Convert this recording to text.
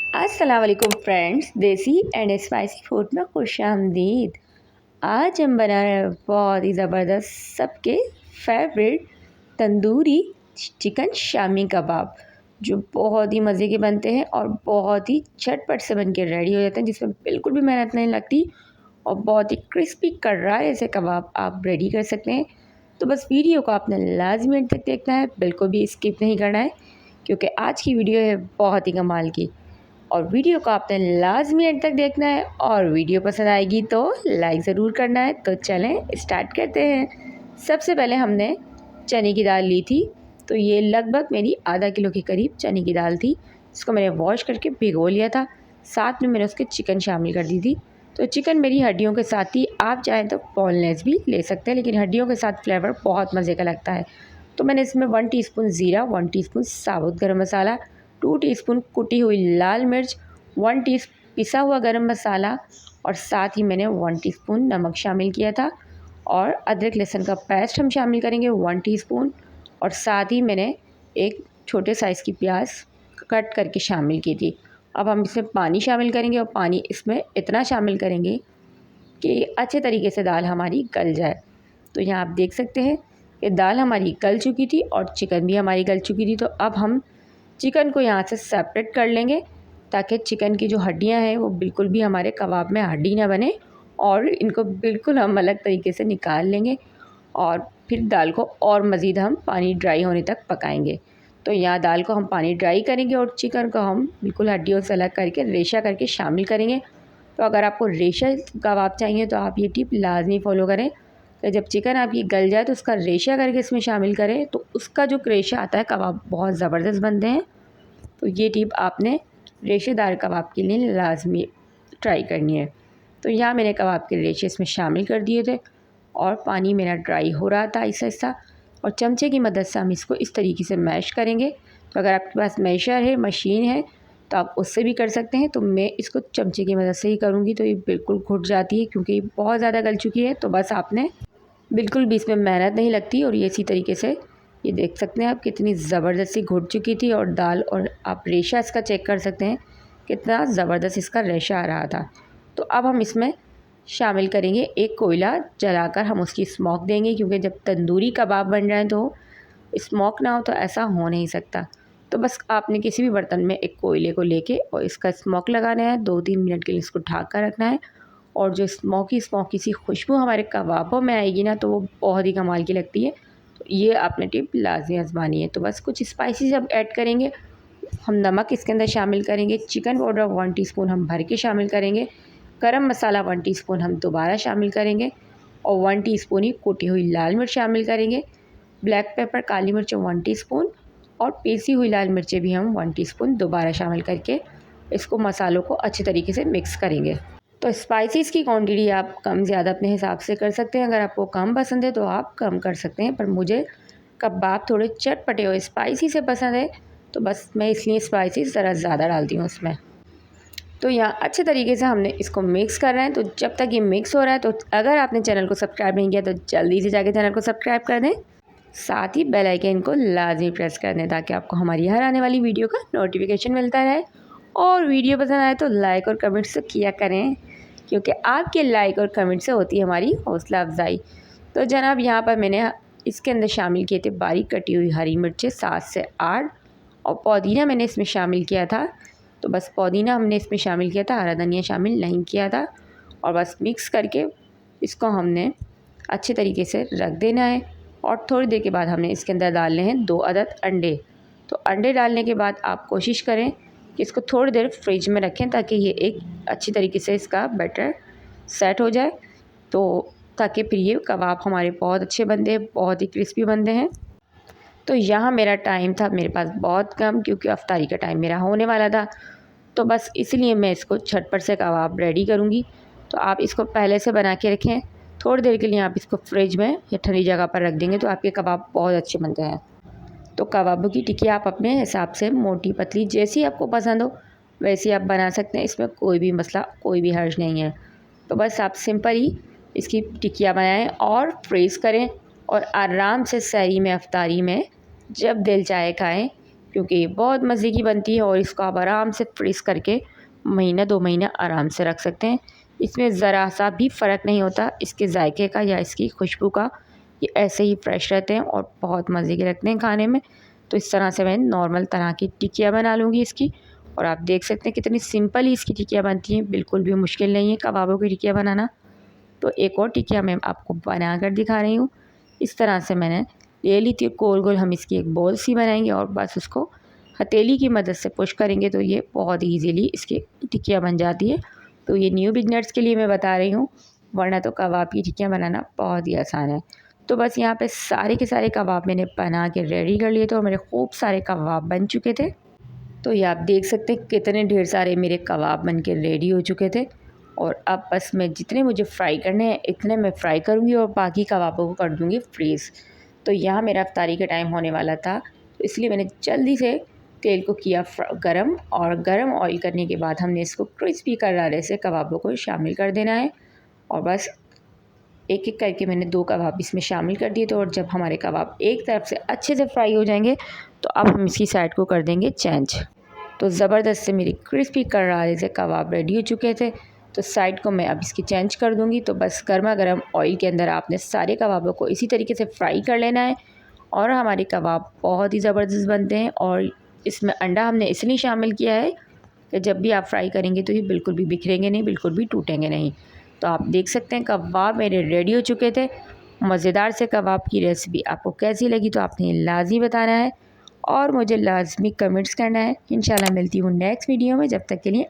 अस्सलाम वालेकुम फ्रेंड्स, देसी एंड स्पाइसी फूड में खुशामदीद। आज हम बना रहे हैं बहुत ही ज़बरदस्त सबके फेवरेट तंदूरी चिकन शामी कबाब, जो बहुत ही मज़े के बनते हैं और बहुत ही झटपट से बन के रेडी हो जाते हैं, जिसमें बिल्कुल भी मेहनत नहीं लगती और बहुत ही क्रिस्पी करारे से कबाब आप रेडी कर सकते हैं। तो बस वीडियो को आपने लाजमी एंड तक देखना है, बिल्कुल भी स्किप नहीं करना है, क्योंकि आज की वीडियो है बहुत ही कमाल की। और वीडियो को आपने लाजमी एंड तक देखना है और वीडियो पसंद आएगी तो लाइक ज़रूर करना है। तो चलें स्टार्ट करते हैं। सबसे पहले हमने चने की दाल ली थी, तो ये लगभग मेरी आधा किलो के करीब चने की दाल थी, जिसको मैंने वॉश करके भिगो लिया था। साथ में मैंने उसके चिकन शामिल कर दी थी। तो चिकन मेरी हड्डियों के साथ ही, आप चाहें तो बोनलेस भी ले सकते हैं, लेकिन हड्डियों के साथ फ्लेवर बहुत मज़े का लगता है। तो मैंने इसमें 1 टीस्पून ज़ीरा, 1 टीस्पून साबुत गरम मसाला, 2 टीस्पून कुटी हुई लाल मिर्च, 1 टीस्पून पिसा हुआ गरम मसाला और साथ ही मैंने 1 टीस्पून नमक शामिल किया था। और अदरक लहसुन का पेस्ट हम शामिल करेंगे 1 टीस्पून। और साथ ही मैंने एक छोटे साइज़ की प्याज कट करके शामिल की थी। अब हम इसमें पानी शामिल करेंगे और पानी इसमें इतना शामिल करेंगे कि अच्छे तरीके से दाल हमारी गल जाए। तो यहाँ आप देख सकते हैं कि दाल हमारी गल चुकी थी और चिकन भी हमारी गल चुकी थी। तो अब हम चिकन को यहाँ से सेपरेट कर लेंगे, ताकि चिकन की जो हड्डियाँ हैं वो बिल्कुल भी हमारे कबाब में हड्डी ना बने, और इनको बिल्कुल हम अलग तरीके से निकाल लेंगे। और फिर दाल को और मज़ीद हम पानी ड्राई होने तक पकाएंगे। तो यहाँ दाल को हम पानी ड्राई करेंगे और चिकन को हम बिल्कुल हड्डियों से अलग करके रेशा करके शामिल करेंगे। तो अगर आपको रेशा कबाब चाहिए तो आप ये टिप लाजमी फ़ॉलो करें। तो जब चिकन आपकी गल जाए तो उसका रेशा करके इसमें शामिल करें, तो उसका जो रेशा आता है कबाब बहुत ज़बरदस्त बनते हैं। तो ये टिप आपने रेशेदार कबाब के लिए लाजमी ट्राई करनी है। तो यहाँ मैंने कबाब के रेशे इसमें शामिल कर दिए थे और पानी मेरा ड्राई हो रहा था आहिस्ता आहिस्ता, और चमचे की मदद से हम इसको इस तरीके से मैश करेंगे। तो अगर आपके पास मैशर है, मशीन है, तो आप उससे भी कर सकते हैं। तो मैं इसको चमचे की मदद से ही करूँगी। तो ये बिल्कुल घुट जाती है क्योंकि ये बहुत ज़्यादा गल चुकी है। तो बस आपने बिल्कुल भी इसमें मेहनत नहीं लगती, और ये इसी तरीके से ये देख सकते हैं आप कितनी ज़बरदस्ती घुट चुकी थी और दाल, और आप रेशा इसका चेक कर सकते हैं कितना ज़बरदस्त इसका रेशा आ रहा था। तो अब हम इसमें शामिल करेंगे एक कोयला जलाकर, हम उसकी स्मोक देंगे, क्योंकि जब तंदूरी कबाब बन जाए तो स्मोक ना हो तो ऐसा हो नहीं सकता। तो बस आपने किसी भी बर्तन में एक कोयले को लेके और इसका स्मोक लगाना है, 2-3 मिनट के लिए इसको ढक कर रखना है। और जो स्मोकी स्मोकी सी खुशबू हमारे कबाबों में आएगी ना, तो वो बहुत ही कमाल की लगती है। तो ये आपने टिप लाजमी आजमानी है। तो बस कुछ स्पाइसेस अब ऐड करेंगे। हम नमक इसके अंदर शामिल करेंगे, चिकन पाउडर 1 टीस्पून हम भर के शामिल करेंगे, गरम मसाला 1 टीस्पून हम दोबारा शामिल करेंगे, और 1 टीस्पून ही कुटी हुई लाल मिर्च शामिल करेंगे, ब्लैक पेपर काली मिर्च 1 टीस्पून, और पीसी हुई लाल मिर्चें भी हम 1 टीस्पून दोबारा शामिल करके इसको मसालों को अच्छी तरीके से मिक्स करेंगे। तो स्पाइसेस की क्वांटिटी आप कम ज़्यादा अपने हिसाब से कर सकते हैं। अगर आपको कम पसंद है तो आप कम कर सकते हैं, पर मुझे कबाब थोड़े चटपटे और स्पाइसी से पसंद है, तो बस मैं इसलिए स्पाइसेस ज़रा ज़्यादा डालती हूँ उसमें। तो यहाँ अच्छे तरीके से हमने इसको मिक्स कर रहे हैं। तो जब तक ये मिक्स हो रहा है, तो अगर आपने चैनल को सब्सक्राइब नहीं किया तो जल्दी से जाके चैनल को सब्सक्राइब कर दें, साथ ही बेल आइकन को लाजमी प्रेस कर दें, ताकि आपको हमारी हर आने वाली वीडियो का नोटिफिकेशन मिलता रहे। और वीडियो पसंद आए तो लाइक और कमेंट्स तो किया करें, क्योंकि आपके लाइक और कमेंट से होती है हमारी हौसला अफजाई। तो जनाब यहाँ पर मैंने इसके अंदर शामिल किए थे बारीक कटी हुई हरी मिर्चें 7 से 8, और पुदीना मैंने इसमें शामिल किया था। तो बस पुदीना हमने इसमें शामिल किया था, हरा धनिया शामिल नहीं किया था। और बस मिक्स करके इसको हमने अच्छे तरीके से रख देना है। और थोड़ी देर के बाद हमने इसके अंदर डालने हैं 2 अदद अंडे। तो अंडे डालने के बाद आप कोशिश करें कि इसको थोड़ी देर फ्रिज में रखें, ताकि ये एक अच्छी तरीके से इसका बैटर सेट हो जाए। तो ताकि फिर ये कबाब हमारे बहुत अच्छे बनते हैं, बहुत ही क्रिस्पी बनते हैं। तो यहाँ मेरा टाइम था मेरे पास बहुत कम, क्योंकि अफ्तारी का टाइम मेरा होने वाला था। तो बस इसलिए मैं इसको झटपट से कबाब रेडी करूँगी। तो आप इसको पहले से बना के रखें, थोड़ी देर के लिए आप इसको फ्रिज में या ठंडी जगह पर रख देंगे तो आपके कबाब बहुत अच्छे बनते हैं। तो कबाबों की टिक्की आप अपने हिसाब से मोटी पतली जैसी आपको पसंद हो वैसी आप बना सकते हैं, इसमें कोई भी मसला कोई भी हर्ज नहीं है। तो बस आप सिंपल ही इसकी टिक्कियाँ बनाएं और फ्रीज़ करें, और आराम से सहरी में अफ्तारी में जब दिल चाहे खाएं। क्योंकि ये बहुत मज़े की बनती है और इसको आप आराम से फ्रीज़ करके महीना 2 महीना आराम से रख सकते हैं। इसमें ज़रा सा भी फ़र्क नहीं होता इसके जायके का या इसकी खुशबू का। ये ऐसे ही फ्रेश रहते हैं और बहुत मज़े के लगते हैं खाने में। तो इस तरह से मैं नॉर्मल तरह की टिक्कियाँ बना लूँगी इसकी। और आप देख सकते हैं कितनी सिंपल ही इसकी टिक्कियाँ बनती हैं, बिल्कुल भी मुश्किल नहीं है कबाबों की टिक्कियाँ बनाना। तो एक और टिक्किया मैं आपको बना कर दिखा रही हूँ। इस तरह से मैंने ले ली थी गोल गोल, हम इसकी एक बॉल सी बनाएंगे और बस उसको हथेली की मदद से पुश करेंगे तो ये बहुत ईजीली इसकी टिक्किया बन जाती है। तो ये न्यू बिगनर्स के लिए मैं बता रही हूँ, वरना तो कबाब की टिक्कियाँ बनाना बहुत ही आसान है। तो बस यहाँ पे सारे के सारे कबाब मैंने बना के रेडी कर लिए थे और मेरे खूब सारे कबाब बन चुके थे। तो ये आप देख सकते हैं कितने ढेर सारे मेरे कबाब बन के रेडी हो चुके थे। और अब बस मैं जितने मुझे फ्राई करने हैं इतने मैं फ्राई करूँगी और बाकी कबाबों को कर दूँगी फ्रीज़। तो यहाँ मेरा इफ्तारी का टाइम होने वाला था, तो इसलिए मैंने जल्दी से तेल को किया गरम, और गरम ऑयल करने के बाद हमने इसको क्रिस्पी करारे से कबाबों को शामिल कर देना है। और बस एक एक करके मैंने 2 कबाब इसमें शामिल कर दिए थे। और जब हमारे कबाब एक तरफ से अच्छे से फ्राई हो जाएंगे तो अब हम इसकी साइड को कर देंगे चेंज। तो ज़बरदस्त से मेरी क्रिस्पी करारे से कबाब रेडी हो चुके थे। तो साइड को मैं अब इसकी चेंज कर दूंगी। तो बस गर्मा गर्म ऑयल के अंदर आपने सारे कबाबों को इसी तरीके से फ्राई कर लेना है और हमारे कबाब बहुत ही ज़बरदस्त बनते हैं। और इसमें अंडा हमने इसलिए शामिल किया है कि जब भी आप फ्राई करेंगे तो ये बिल्कुल भी बिखरेंगे नहीं, बिल्कुल भी टूटेंगे नहीं। तो आप देख सकते हैं कबाब मेरे रेडी हो चुके थे। मज़ेदार से कबाब की रेसिपी आपको कैसी लगी तो आपने लाजमी बताना है और मुझे लाजमी कमेंट्स करना है। इंशाल्लाह मिलती हूँ नेक्स्ट वीडियो में, जब तक के लिए